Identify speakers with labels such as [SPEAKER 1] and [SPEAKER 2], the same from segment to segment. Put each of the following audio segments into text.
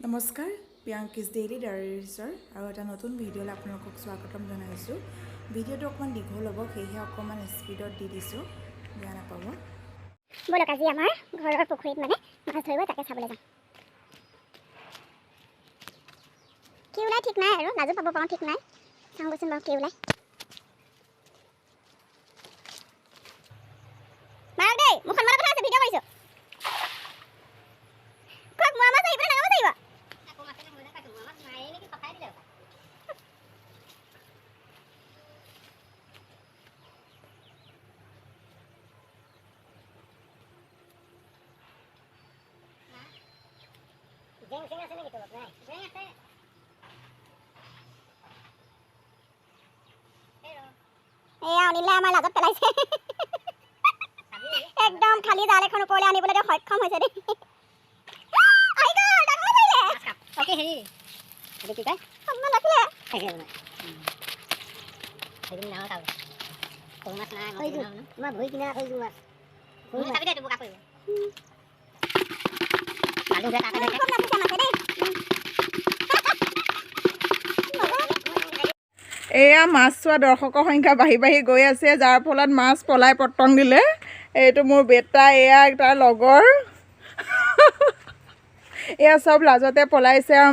[SPEAKER 1] নমস্কাৰ প্ৰিয়াংকিছ ডেইলি ডায়েৰিজৰ আৰু এটা নতুন ভিডিঅ'লৈ আপোনালোকক স্বাগতম জনাইছোঁ। ভিডিঅ'টো অকণমান দীঘল হ'ব, সেয়েহে অকণমান স্পীডত দি দিছোঁ, বেয়া নাপাব।
[SPEAKER 2] বলক আজি আমাৰ ঘৰৰ পুখুৰীত মানে মাছ ধৰিব, তাকে চাবলৈ যাম। কি ওলাই ঠিক নাই আৰু, লাজো পাব পাৰোঁ ঠিক নাই। চাওঁগৈচোন বাৰু কি ওলাই। মাৰক দেই, মোক সন্মানৰ কথা আছে, ভিডিঅ' কৰিছোঁ। খুব মোৱা মাছ আহিব নে ডাঙৰ মাছ আহিব? এয়া অনিলে আমাৰ লাজত পেলাইছে। একদম খালী জাল এখন ওপৰলৈ আনিবলৈ সক্ষম হৈছে দেই। আহি গ'ল, ডাঙৰ মাছ আহিলে। অকে হেৰি এইটো কি কয়, সন্মান ৰাখিলে। সেইখিনি ডাঙৰ কাল সৰু মাছ নাই, মই ভৰি কিনা কৰিছোঁ মাছ। ভৰি চাবি দেই, বোকা কৰিব।
[SPEAKER 1] এয়া মাছ চোৱা দৰ্শকৰ সংখ্যা বাঢ়ি বাঢ়ি গৈ আছে, যাৰ ফলত মাছ পলাই পতং দিলে। এইটো মোৰ বেটা, এয়া তাৰ লগৰ। এয়া চব লাজতে পলাইছে আৰু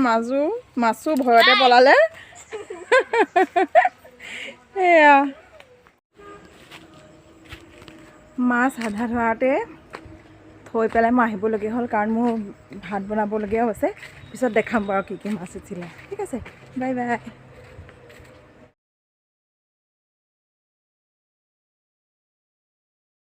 [SPEAKER 1] মাছো ভয়তে পলালে। এয়া মাছ আধা ধৰাতে থৈ পেলাই মই আহিবলগীয়া হ'ল, কাৰণ মোৰ ভাত বনাবলগীয়াও আছে। পিছত দেখাম বাৰু কি কি মাছ উঠিলে। ঠিক আছে, বাই বাই।